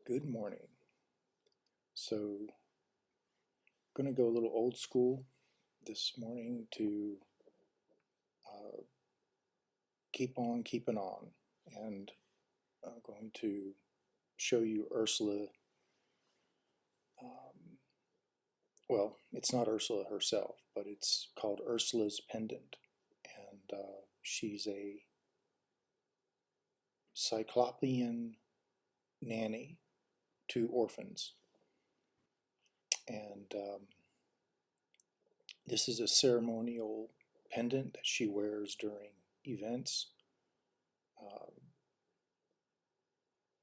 Good morning. So, going to go a little old school this morning to uh, keep on keeping on. And I'm going to show you Ursula. Um, well, it's not Ursula herself, but it's called Ursula's Pendant. And she's a Cyclopean nanny to orphans. And this is a ceremonial pendant that she wears during events. Uh,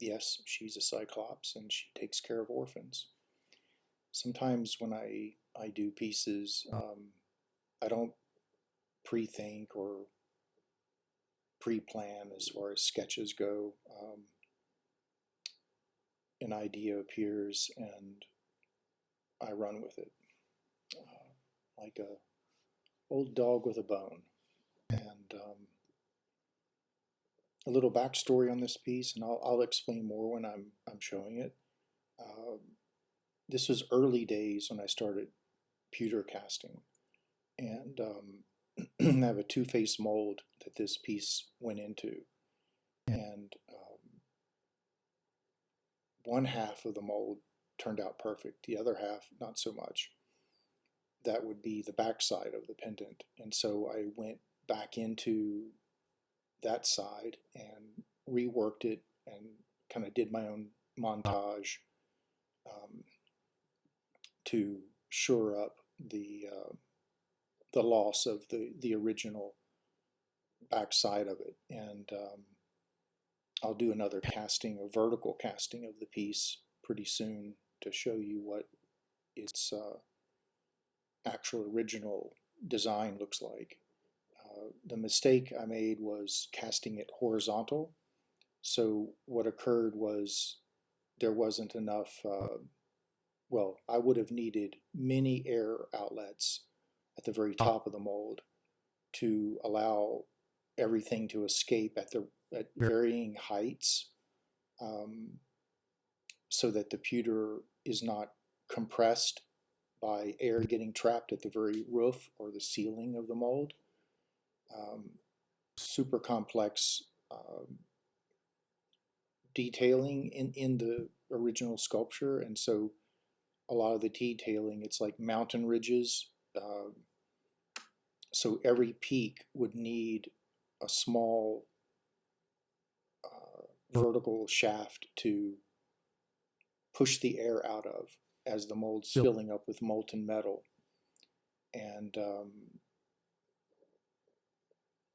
yes, she's a cyclops and she takes care of orphans. Sometimes when I do pieces, I don't pre-think or pre-plan as far as sketches go. An idea appears and I run with it, like a old dog with a bone. And a little backstory on this piece, and I'll explain more when I'm showing it. Uh, this was early days when I started pewter casting, and I have a two-face mold that this piece went into, and one half of the mold turned out perfect, the other half not so much. That would be the backside of the pendant, and so I went back into that side and reworked it and kind of did my own montage um, to shore up the loss of the original backside of it. And I'll do another casting, a vertical casting of the piece pretty soon to show you what its actual original design looks like. The mistake I made was casting it horizontal. So what occurred was there wasn't enough, well, I would have needed many air outlets at the very top of the mold to allow everything to escape at varying heights, um, so that the pewter is not compressed by air getting trapped at the very roof or the ceiling of the mold. Um, Super complex detailing in the original sculpture, and so a lot of the detailing, it's like mountain ridges. So every peak would need a small vertical shaft to push the air out of as the mold's filling up with molten metal. And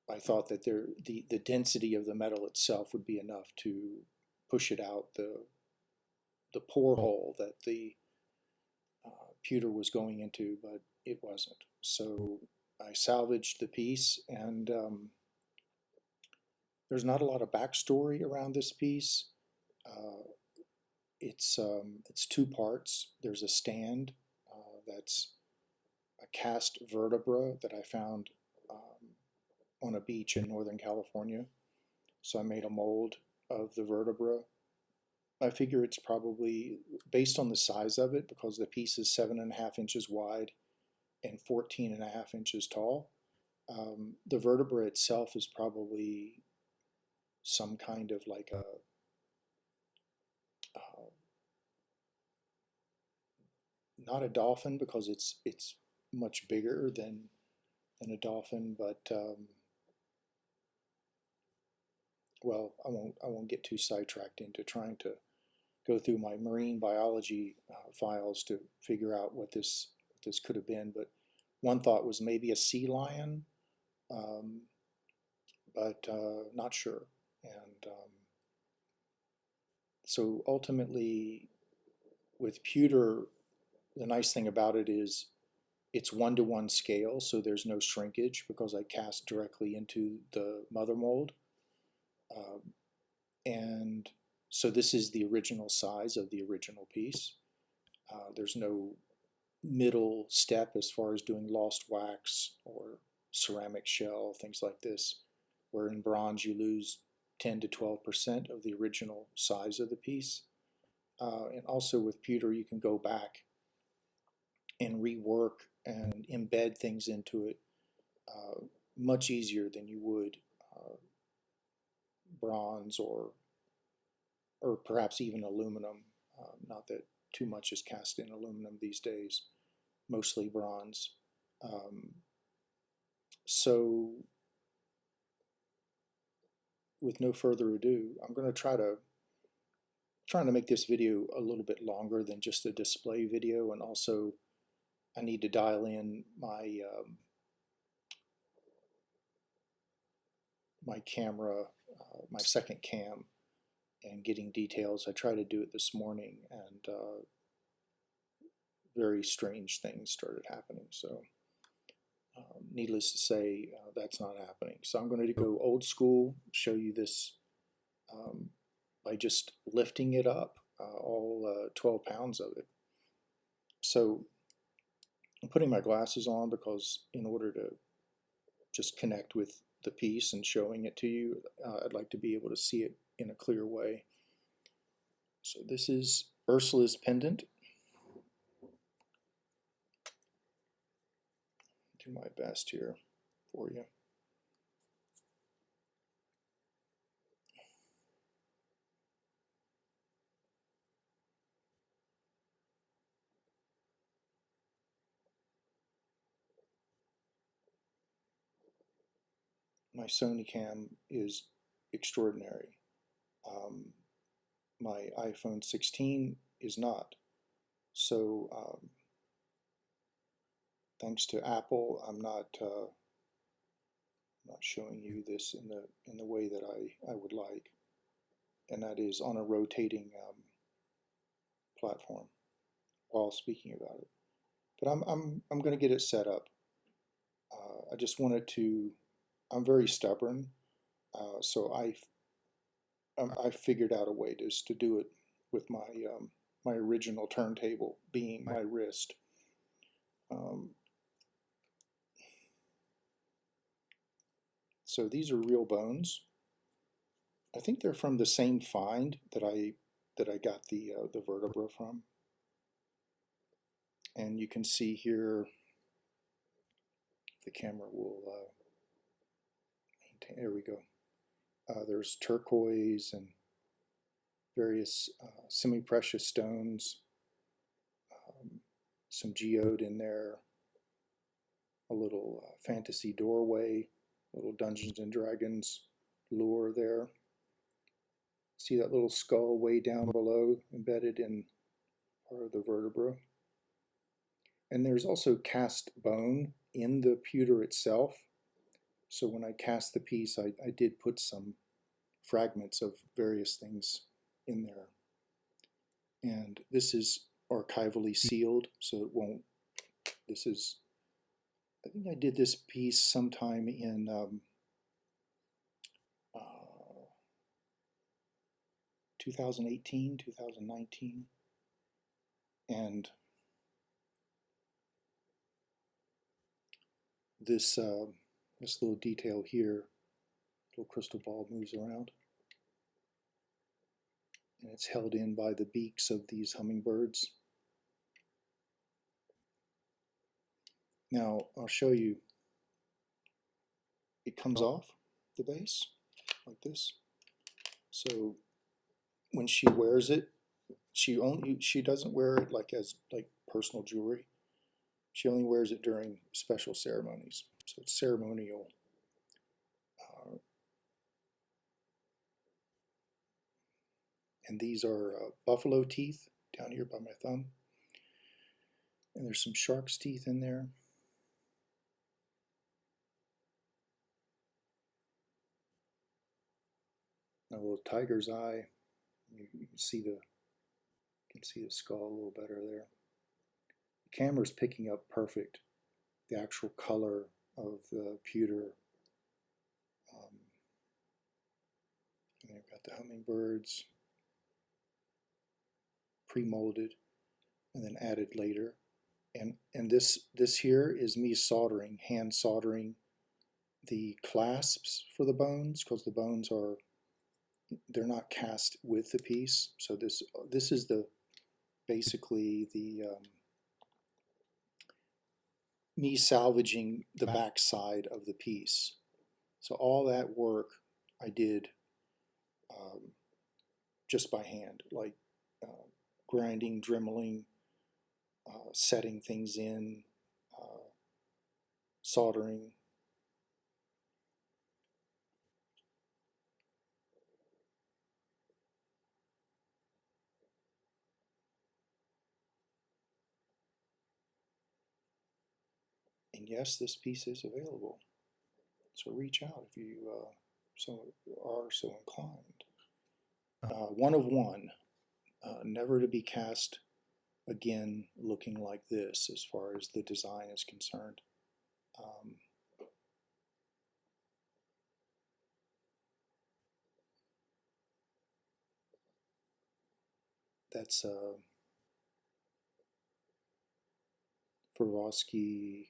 I thought that the density of the metal itself would be enough to push it out the pore hole that the pewter was going into, but it wasn't. So I salvaged the piece, and there's not a lot of backstory around this piece. Uh, it's two parts. There's a stand that's a cast vertebra that I found on a beach in Northern California. So I made a mold of the vertebra. I figure it's probably based on the size of it, because the piece is 7.5 inches wide and 14.5 inches tall. The vertebra itself is probably some kind of like uh, not a dolphin, because it's much bigger than a dolphin, but well, I won't get too sidetracked into trying to go through my marine biology files to figure out what this could have been. But one thought was maybe a sea lion, um, but not sure. And so ultimately, with pewter, the nice thing about it is it's 1-to-1 scale, so there's no shrinkage because I cast directly into the mother mold. Um, and so this is the original size of the original piece. There's no middle step as far as doing lost wax or ceramic shell, things like this, where in bronze you lose 10 to 12% of the original size of the piece. And also with pewter, you can go back and rework and embed things into it much easier than you would bronze or perhaps even aluminum. Not that too much is cast in aluminum these days, mostly bronze. So with no further ado, I'm going to trying to make this video a little bit longer than just a display video, and also I need to dial in my camera, my second cam, and getting details. I tried to do it this morning, and very strange things started happening. So needless to say, that's not happening. So I'm going to go old school, show you this by just lifting it up, all 12 pounds of it. So I'm putting my glasses on because in order to just connect with the piece and showing it to you, I'd like to be able to see it in a clear way. So this is Ursula's pendant. Do my best here for you. My Sony cam is extraordinary. My iPhone 16 is not. So thanks to Apple, I'm not showing you this in the way that I would like, and that is on a rotating platform while speaking about it. But I'm going to get it set up. I just wanted to. I'm very stubborn, so I figured out a way to do it with my original turntable being my wrist. So these are real bones. I think they're from the same find that I got the vertebra from. And you can see here, the camera will maintain. There we go. There's turquoise and various semi-precious stones, some geode in there, a little fantasy doorway, little Dungeons and Dragons lure there. See that little skull way down below, embedded in part of the vertebra. And there's also cast bone in the pewter itself. So when I cast the piece, I did put some fragments of various things in there. And this is archivally sealed, so it won't, this is, I think I did this piece sometime in 2018, 2019, and this this little detail here, little crystal ball moves around, and it's held in by the beaks of these hummingbirds. Now I'll show you. It comes off the base like this. So when she wears it, she doesn't wear it like as personal jewelry. She only wears it during special ceremonies. So it's ceremonial. And these are buffalo teeth down here by my thumb. And there's some shark's teeth in there. A little tiger's eye. You can see the skull a little better there. The camera's picking up perfect the actual color of the pewter. And I've got the hummingbirds pre-molded and then added later. And this here is me soldering, hand soldering the clasps for the bones, because the bones are, they're not cast with the piece. So this is the basically the me salvaging the back side of the piece. So all that work I did just by hand, like grinding, dremeling, setting things in, soldering. And yes, this piece is available. So reach out if you are so inclined. One of one, never to be cast again looking like this as far as the design is concerned. That's Swarovski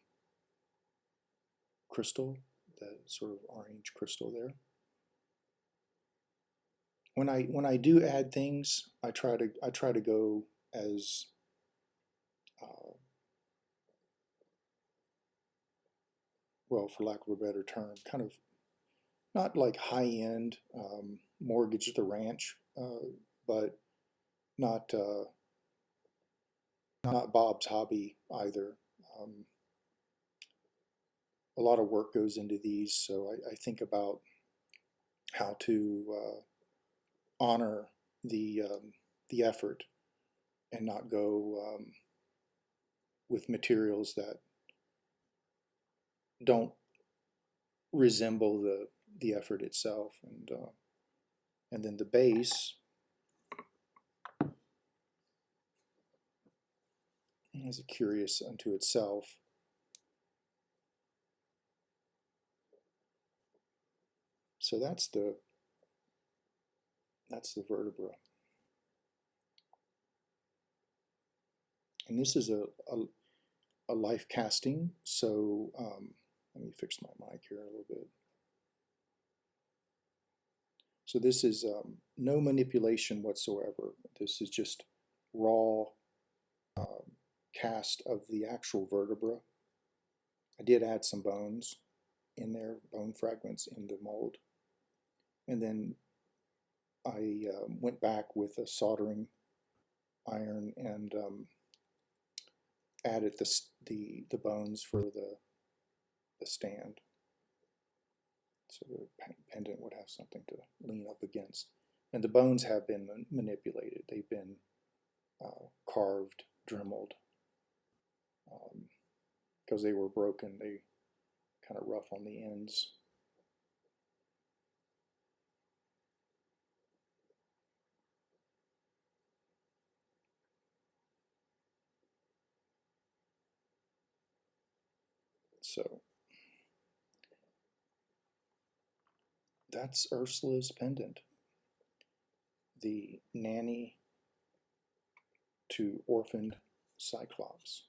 crystal, that sort of orange crystal there. When I do add things, I try to go as well, for lack of a better term, kind of not like high end Mortgage the Ranch, but not not Bob's Hobby either. A lot of work goes into these, so I think about how to honor the effort and not go with materials that don't resemble the effort itself. And then the base is curious unto itself. So that's the vertebra. And this is a life casting, so let me fix my mic here a little bit. So this is no manipulation whatsoever. This is just raw cast of the actual vertebra. I did add some bones in there, bone fragments in the mold. And then I went back with a soldering iron and added the bones for the stand. So the pendant would have something to lean up against. And the bones have been manipulated. They've been carved, dremeled. Because they were broken, they kind of rough on the ends. So that's Ursula's pendant, the Nanny to Orphaned Cyclops.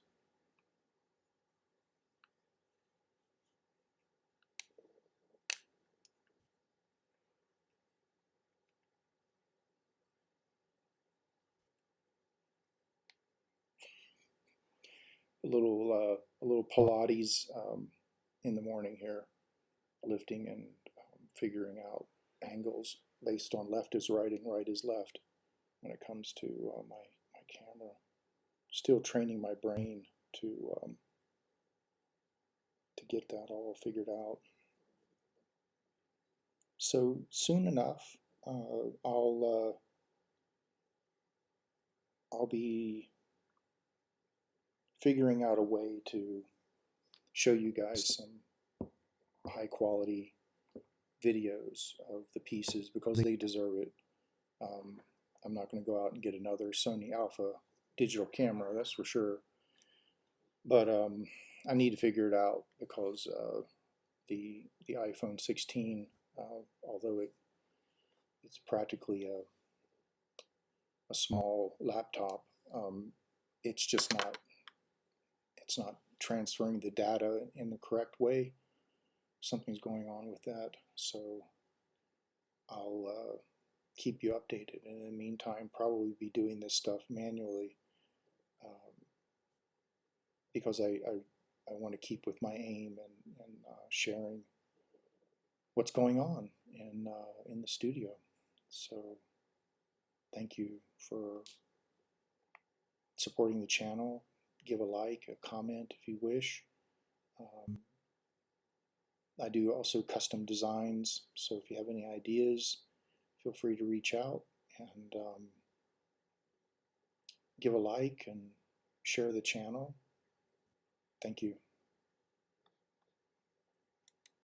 A little Pilates in the morning here, lifting and figuring out angles based on left is right and right is left when it comes to my camera. Still training my brain to get that all figured out. So soon enough, I'll be figuring out a way to show you guys some high quality videos of the pieces because they deserve it. I'm not going to go out and get another Sony Alpha digital camera, that's for sure. But I need to figure it out because the iPhone 16, although it's practically a small laptop, it's just not transferring the data in the correct way. Something's going on with that, so I'll keep you updated. And in the meantime, probably be doing this stuff manually, because I want to keep with my aim and sharing what's going on in the studio. So thank you for supporting the channel. Give a like, a comment if you wish. I do also custom designs, so if you have any ideas, feel free to reach out and give a like and share the channel. Thank you.